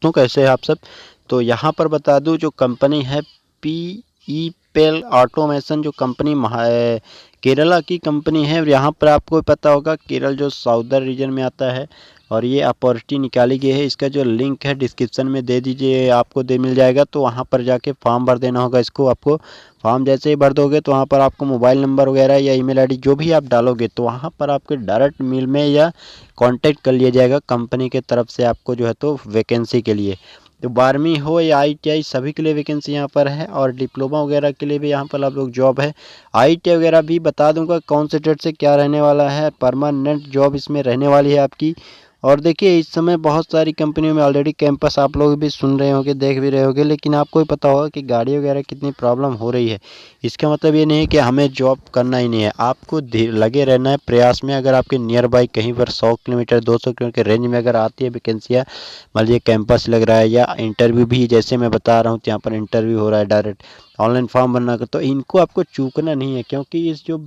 दोस्तों, कैसे हैं आप सब। तो यहाँ पर बता दूं, जो कंपनी है पीईपेल ऑटोमेशन, जो कंपनी केरला की कंपनी है। यहाँ पर आपको पता होगा केरल जो साउदर्न रीजन में आता है और ये अपॉर्चुनिटी निकाली गई है। इसका जो लिंक है डिस्क्रिप्शन में दे दीजिए, आपको मिल जाएगा। तो वहाँ पर जाके फॉर्म भर देना होगा। इसको आपको फॉर्म जैसे ही भर दोगे तो वहाँ पर आपको मोबाइल नंबर वगैरह या ईमेल आईडी जो भी आप डालोगे तो वहाँ पर आपके डायरेक्ट मेल में या कांटेक्ट कर लिया जाएगा कंपनी के तरफ से आपको जो है तो वैकेंसी के लिए। तो 12वीं हो या ITI सभी के लिए वैकेंसी यहाँ पर है, और डिप्लोमा वगैरह के लिए भी यहाँ पर आप लोग जॉब है। ITI वगैरह भी बता दूंगा कौन से डेट से क्या रहने वाला है। परमानेंट जॉब इसमें रहने वाली है आपकी। और देखिए, इस समय बहुत सारी कंपनियों में ऑलरेडी कैंपस आप लोग भी सुन रहे होंगे, देख भी रहे होंगे, लेकिन आपको भी पता होगा कि गाड़ी वगैरह कितनी प्रॉब्लम हो रही है। इसका मतलब ये नहीं है कि हमें जॉब करना ही नहीं है, आपको लगे रहना है प्रयास में। अगर आपके नियर बाई कहीं पर 100 किलोमीटर 200 किलोमीटर के रेंज में अगर आती है वैकेंसियाँ, मान लीजिए कैंपस लग रहा है या इंटरव्यू भी जैसे मैं बता रहा हूँ यहाँ पर इंटरव्यू हो रहा है, डायरेक्ट ऑनलाइन फॉर्म भरना का, तो इनको आपको चूकना नहीं है। क्योंकि इस जो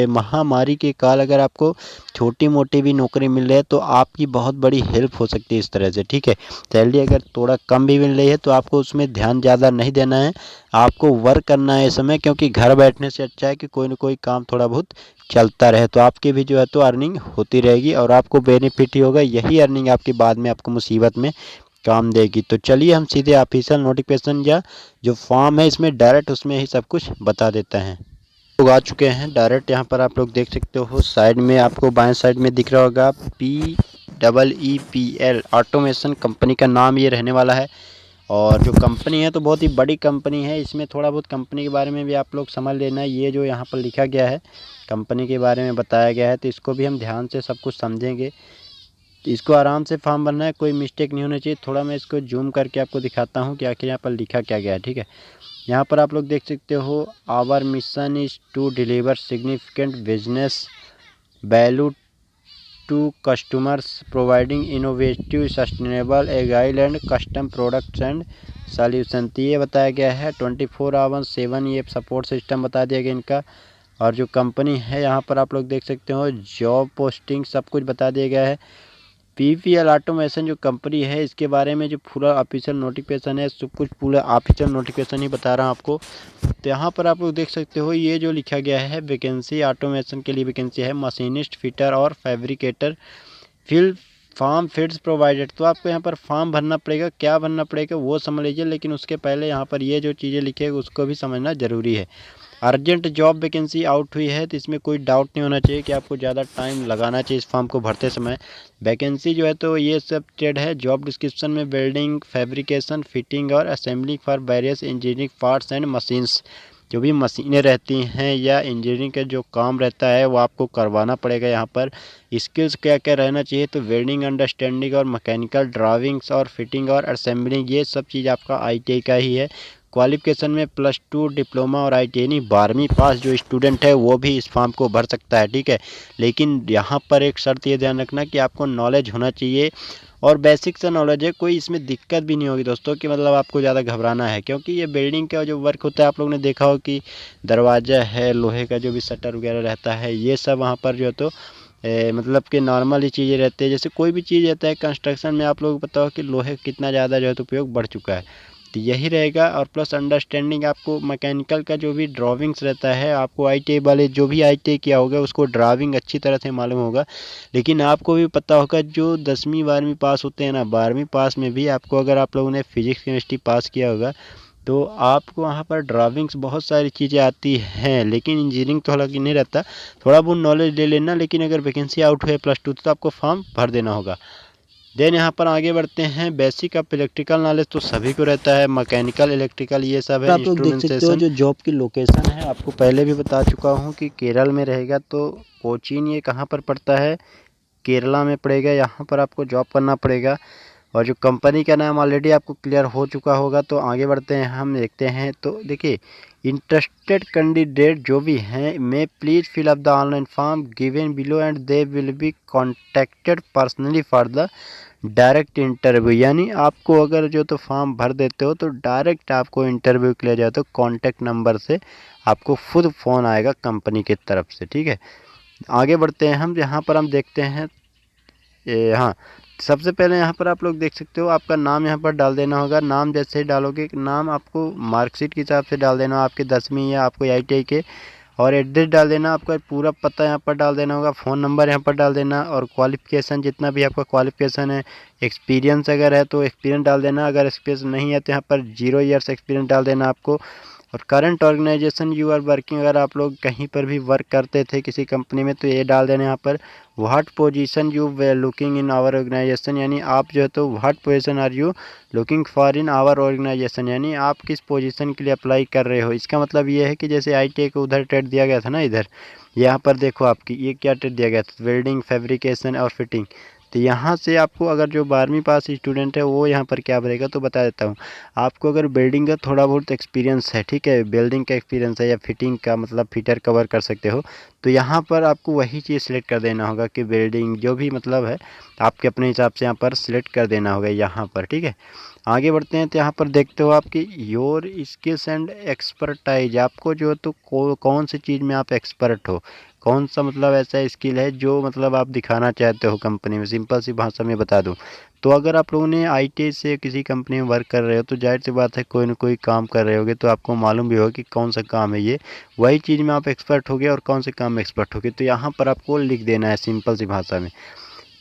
महामारी के काल अगर आपको छोटी मोटी भी नौकरी मिल रही है तो आपकी बहुत बड़ी हेल्प हो सकती है इस तरह से, ठीक है। सैलरी अगर थोड़ा कम भी मिल रही है तो आपको उसमें ध्यान ज़्यादा नहीं देना है, आपको वर्क करना है इस समय। क्योंकि घर बैठने से अच्छा है कि कोई ना कोई काम थोड़ा बहुत चलता रहे, तो आपकी भी जो है तो अर्निंग होती रहेगी और आपको बेनिफिट ही होगा। यही अर्निंग आपकी बाद में आपको मुसीबत में काम देगी। तो चलिए हम सीधे ऑफिशियल नोटिफिकेशन या जो फॉर्म है इसमें डायरेक्ट उसमें ही सब कुछ बता देते हैं। लोग आ चुके हैं डायरेक्ट। यहाँ पर आप लोग देख सकते हो साइड में, आपको बाएं साइड में दिख रहा होगा PEEPL ऑटोमेशन कंपनी का नाम ये रहने वाला है। और जो कंपनी है तो बहुत ही बड़ी कंपनी है। इसमें थोड़ा बहुत कंपनी के बारे में भी आप लोग समझ लेना। ये जो यहाँ पर लिखा गया है कंपनी के बारे में बताया गया है, तो इसको भी हम ध्यान से सब कुछ समझेंगे। इसको आराम से फॉर्म भरना है, कोई मिस्टेक नहीं होना चाहिए। थोड़ा मैं इसको जूम करके आपको दिखाता हूँ कि आखिर यहाँ पर लिखा क्या गया है, ठीक है। यहाँ पर आप लोग देख सकते हो, our mission is to deliver significant business value to customers providing innovative sustainable agile and custom products and solution. तो ये बताया गया है 24/7 ये सपोर्ट सिस्टम बता दिया गया इनका। और जो कंपनी है यहाँ पर आप लोग देख सकते हो, जॉब पोस्टिंग सब कुछ बता दिया गया है। PEPL ऑटोमेशन जो कंपनी है इसके बारे में जो पूरा ऑफिशियल नोटिफिकेशन है, सब कुछ पूरा ऑफिशियल नोटिफिकेशन ही बता रहा हूँ आपको। तो यहाँ पर आप लोग देख सकते हो, ये जो लिखा गया है वैकेंसी ऑटोमेशन के लिए वैकेंसी है मशीनिस्ट, फिटर और fabricator, fill form fits provided. तो आपको यहाँ पर फॉर्म भरना पड़ेगा, क्या भरना पड़ेगा वो समझ लीजिए, लेकिन उसके पहले यहाँ पर ये जो चीज़ें लिखी है उसको भी समझना ज़रूरी है। अर्जेंट जॉब वैकेंसी आउट हुई है, तो इसमें कोई डाउट नहीं होना चाहिए कि आपको ज़्यादा टाइम लगाना चाहिए इस फॉर्म को भरते समय। वैकेंसी जो है तो ये सब ट्रेड है। जॉब डिस्क्रिप्शन में वेल्डिंग, फैब्रिकेशन, फिटिंग और assembling for various engineering parts and machines. जो भी मशीनें रहती हैं या इंजीनियरिंग का जो काम रहता है वो आपको करवाना पड़ेगा। यहाँ पर स्किल्स क्या क्या रहना चाहिए, तो वेल्डिंग अंडरस्टैंडिंग और मैकेनिकल ड्राइविंग्स और फिटिंग और असेंबलिंग, ये सब चीज़ आपका ITI का ही है। क्वालिफिकेशन में +2 डिप्लोमा और ITI नहीं 12वीं पास जो स्टूडेंट है वो भी इस फॉर्म को भर सकता है, ठीक है। लेकिन यहाँ पर एक शर्त ये ध्यान रखना कि आपको नॉलेज होना चाहिए और बेसिक सा नॉलेज है। कोई इसमें दिक्कत भी नहीं होगी दोस्तों कि मतलब आपको ज़्यादा घबराना है, क्योंकि ये बिल्डिंग का जो वर्क होता है आप लोग ने देखा हो कि दरवाज़ा है, लोहे का जो भी शटर वगैरह रहता है, ये सब वहाँ पर जो है तो मतलब कि नॉर्मल ही चीज़ें रहती है। जैसे कोई भी चीज़ रहता है कंस्ट्रक्शन में, आप लोग पता हो कि लोहे कितना ज़्यादा जो है तो उपयोग बढ़ चुका है, तो यही रहेगा। और प्लस अंडरस्टैंडिंग आपको मैकेनिकल का जो भी ड्राविंग्स रहता है, आपको ITI वाले जो भी ITI किया होगा उसको ड्राविंग अच्छी तरह से मालूम होगा। लेकिन आपको भी पता होगा जो 10वीं 12वीं पास होते हैं ना, 12वीं पास में भी आपको अगर आप लोगों ने फिजिक्स केमिस्ट्री पास किया होगा तो आपको वहाँ पर ड्राविंग्स बहुत सारी चीज़ें आती हैं। लेकिन इंजीनियरिंग तो हालांकि नहीं रहता, थोड़ा बहुत नॉलेज ले लेना। लेकिन अगर वैकेंसी आउट हुए +2 तो आपको फॉर्म भर देना होगा। देन यहाँ पर आगे बढ़ते हैं। बेसिक ऑफ इलेक्ट्रिकल नॉलेज तो सभी को रहता है, मैकेनिकल, इलेक्ट्रिकल ये सब है। आप लोग देख सकते हो जो जॉब की लोकेशन है, आपको पहले भी बता चुका हूँ कि केरल में रहेगा। तो कोचीन ये कहाँ पर पड़ता है, केरला में पड़ेगा। यहाँ पर आपको जॉब करना पड़ेगा। और जो कंपनी का नाम ऑलरेडी आपको क्लियर हो चुका होगा। तो आगे बढ़ते हैं, हम देखते हैं। तो देखिए, इंटरेस्टेड कैंडिडेट जो भी हैं may please fill up the online form given below and they will be contacted personally for the direct interview. यानी आपको अगर जो तो फॉर्म भर देते हो तो डायरेक्ट आपको इंटरव्यू के लिए जाए तो कॉन्टैक्ट नंबर से आपको खुद फ़ोन आएगा कंपनी की तरफ से, ठीक है। आगे बढ़ते हैं हम, यहाँ पर हम देखते हैं हाँ, सबसे पहले यहाँ पर आप लोग देख सकते हो, आपका नाम यहाँ पर डाल देना होगा। नाम जैसे ही डालोगे, नाम आपको मार्कशीट के हिसाब से डाल देना, आपके 10वीं या आपको ITI के, और एड्रेस डाल देना, आपका पूरा पता यहाँ पर डाल देना होगा, फ़ोन नंबर यहाँ पर डाल देना, और क्वालिफ़िकेशन जितना भी आपका क्वालिफ़िकेशन है, एक्सपीरियंस अगर है तो एक्सपीरियंस डाल देना, अगर एक्सपीरियंस नहीं है तो यहाँ पर 0 ईयर्स एक्सपीरियंस डाल देना आपको। और current organization you are working, अगर आप लोग कहीं पर भी वर्क करते थे किसी कंपनी में तो ये डाल देना यहाँ पर। What position you were looking in our organization, यानी आप जो है तो what position are you looking for in our organization, यानी आप किस पोजीशन के लिए अप्लाई कर रहे हो। इसका मतलब ये है कि जैसे ITI को उधर ट्रेड दिया गया था ना, इधर यहाँ पर देखो आपकी ये क्या ट्रेड दिया गया था, वेल्डिंग, फैब्रिकेशन और फिटिंग। तो यहाँ से आपको अगर जो 12वीं पास स्टूडेंट है वो यहाँ पर क्या भरेगा, तो बता देता हूँ आपको। अगर बिल्डिंग का थोड़ा बहुत एक्सपीरियंस है, ठीक है, बिल्डिंग का एक्सपीरियंस है या फिटिंग का, मतलब फिटर कवर कर सकते हो, तो यहाँ पर आपको वही चीज़ सिलेक्ट कर देना होगा कि बिल्डिंग जो भी मतलब है आपके अपने हिसाब से यहाँ पर सिलेक्ट कर देना होगा यहाँ पर, ठीक है। आगे बढ़ते हैं तो यहाँ पर देखते हो आपकी योर स्किल्स एंड एक्सपर्टाइज, आपको जो है तो कौन सी चीज़ में आप एक्सपर्ट हो, कौन सा मतलब ऐसा स्किल है जो मतलब आप दिखाना चाहते हो कंपनी में। सिंपल सी भाषा में बता दूं तो अगर आप लोगों ने ITI से किसी कंपनी में वर्क कर रहे हो तो जाहिर सी बात है कोई ना कोई काम कर रहे होगे, तो आपको मालूम भी होगा कि कौन सा काम है ये, वही चीज़ में आप एक्सपर्ट हो गए और कौन से काम में एक्सपर्ट हो गए। तो यहाँ पर आपको लिख देना है सिंपल सी भाषा में,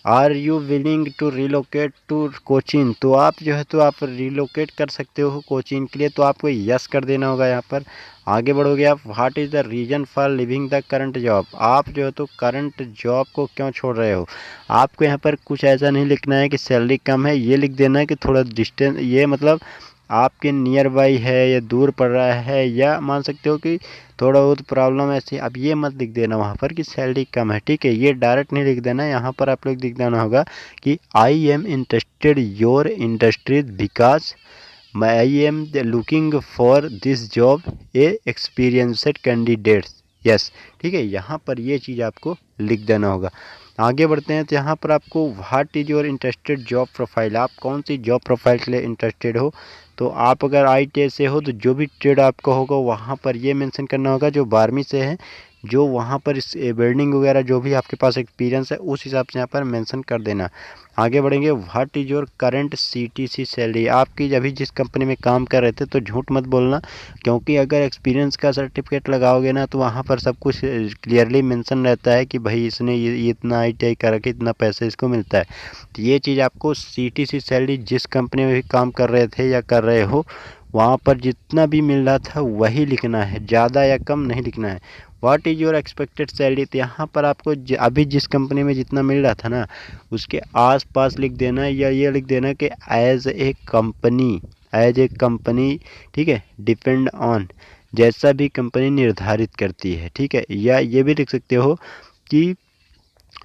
are you willing to relocate to Cochin, तो आप जो है तो आप रिलोकेट कर सकते हो कोचीन के लिए, तो आपको यस कर देना होगा यहाँ पर। आगे बढ़ोगे आप, what is the reason for living the current job, आप जो है तो करंट जॉब को क्यों छोड़ रहे हो। आपको यहाँ पर कुछ ऐसा नहीं लिखना है कि सैलरी कम है, ये लिख देना है कि थोड़ा डिस्टेंस, ये मतलब आपके नियर बाई है या दूर पड़ रहा है, या मान सकते हो कि थोड़ा बहुत प्रॉब्लम ऐसी, अब ये मत लिख देना वहाँ पर कि सैलरी कम है, ठीक है, ये डायरेक्ट नहीं लिख देना। यहाँ पर आप लोग लिख देना होगा कि I am interested your industries because I am looking for this job A experienced candidates, yes, ठीक है। यहाँ पर ये चीज़ आपको लिख देना होगा। आगे बढ़ते हैं तो यहाँ पर आपको what is your interested job profile, आप कौन सी जॉब प्रोफाइल के लिए इंटरेस्टेड हो। तो आप अगर ITI से हो तो जो भी ट्रेड आपका होगा वहाँ पर ये मेंशन करना होगा, जो 12वीं से है, जो वहाँ पर इस वेल्डिंग वगैरह जो भी आपके पास एक्सपीरियंस है उस हिसाब से यहाँ पर मेंशन कर देना। आगे बढ़ेंगे, what is your current CTC salary, आपकी अभी जिस कंपनी में काम कर रहे थे, तो झूठ मत बोलना, क्योंकि अगर एक्सपीरियंस का सर्टिफिकेट लगाओगे ना तो वहाँ पर सब कुछ क्लियरली मेंशन रहता है कि भाई इसने ये इतना ITI करके इतना पैसा इसको मिलता है। तो ये चीज़ आपको CTC सैलरी जिस कंपनी में भी काम कर रहे थे या कर रहे हो वहाँ पर जितना भी मिल रहा था वही लिखना है, ज़्यादा या कम नहीं लिखना है। What is your expected salary, तो यहाँ पर आपको अभी जिस कंपनी में जितना मिल रहा था ना उसके आसपास लिख देना है, या ये लिख देना कि एज ए कंपनी, ठीक है, डिपेंड ऑन, जैसा भी कंपनी निर्धारित करती है, ठीक है। या ये भी लिख सकते हो कि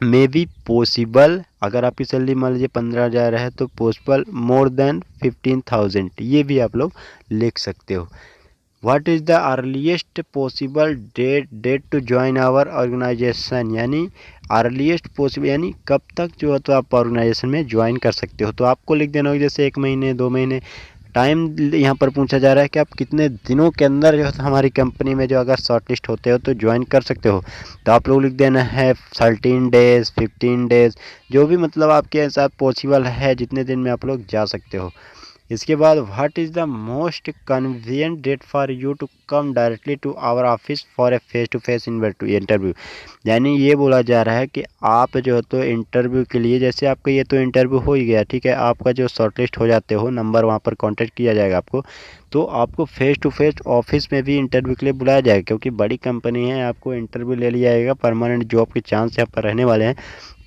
मे बी पॉसिबल, अगर आपकी सैलरी मान लीजिए 15,000 है तो पॉसिबल मोर देन 15,000, ये भी आप लोग लिख सकते हो। What is the earliest possible date to join our organization, यानी अर्लीस्ट पॉसिबल यानी कब तक जो है तो आप ऑर्गेनाइजेशन में ज्वाइन कर सकते हो। तो आपको लिख देना होगा जैसे 1 महीने 2 महीने टाइम, यहाँ पर पूछा जा रहा है कि आप कितने दिनों के अंदर जो है तो हमारी कंपनी में जो अगर शॉर्टलिस्ट होते हो तो ज्वाइन कर सकते हो। तो आप लोग लिख देना है 13 डेज़ 15 डेज़, जो भी मतलब आपके साथ पॉसिबल है जितने दिन में आप लोग जा सकते हो। इसके बाद what is the most convenient date for you to come directly to our office for a face to face interview, यानी ये बोला जा रहा है कि आप जो है तो इंटरव्यू के लिए, जैसे आपका ये तो इंटरव्यू हो ही गया, ठीक है, आपका जो शॉर्टलिस्ट हो जाते हो नंबर वहाँ पर कांटेक्ट किया जाएगा आपको, तो आपको फेस टू फेस ऑफिस में भी इंटरव्यू के लिए बुलाया जाएगा, क्योंकि बड़ी कंपनी है, आपको इंटरव्यू ले लिया जाएगा, परमानेंट जॉब के चांस यहाँ पर रहने वाले हैं।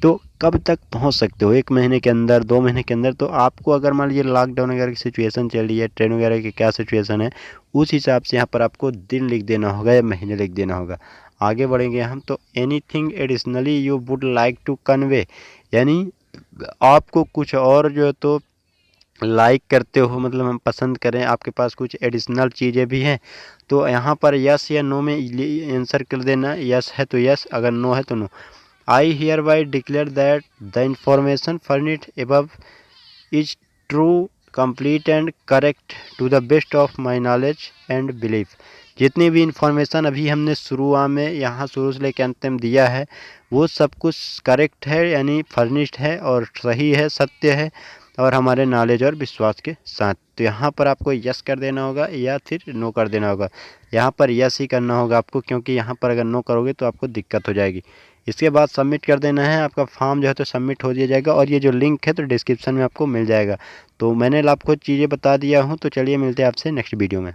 तो कब तक पहुंच सकते हो, 1 महीने के अंदर, 2 महीने के अंदर। तो आपको अगर मान लीजिए लॉकडाउन वगैरह की सिचुएशन चल रही है, ट्रेन वगैरह की क्या सिचुएशन है, उस हिसाब से यहाँ पर आपको दिन लिख देना होगा या महीने लिख देना होगा। आगे बढ़ेंगे हम तो anything additionally you would like to convey, यानी आपको कुछ और जो है तो लाइक करते हो, मतलब हम पसंद करें, आपके पास कुछ एडिशनल चीज़ें भी हैं, तो यहाँ पर यस या नो में आंसर कर देना। यस है तो यस, अगर नो है तो no. I hereby declare that the information furnished above is true complete and correct to the best of my knowledge and belief. जितनी भी इंफॉर्मेशन अभी हमने शुरुआत में यहाँ शुरू से लेकर अंत में दिया है वो सब कुछ करेक्ट है, यानी फर्निश्ड है और सही है, सत्य है और हमारे नॉलेज और विश्वास के साथ। तो यहाँ पर आपको यस कर देना होगा या फिर नो कर देना होगा। यहाँ पर यस ही करना होगा आपको, क्योंकि यहाँ पर अगर नो करोगे तो आपको दिक्कत हो जाएगी। इसके बाद सबमिट कर देना है, आपका फॉर्म जो है तो सबमिट हो दिया जाएगा और ये जो लिंक है तो डिस्क्रिप्शन में आपको मिल जाएगा। तो मैंने आपको चीज़ें बता दिया हूँ, तो चलिए मिलते हैं आपसे नेक्स्ट वीडियो में।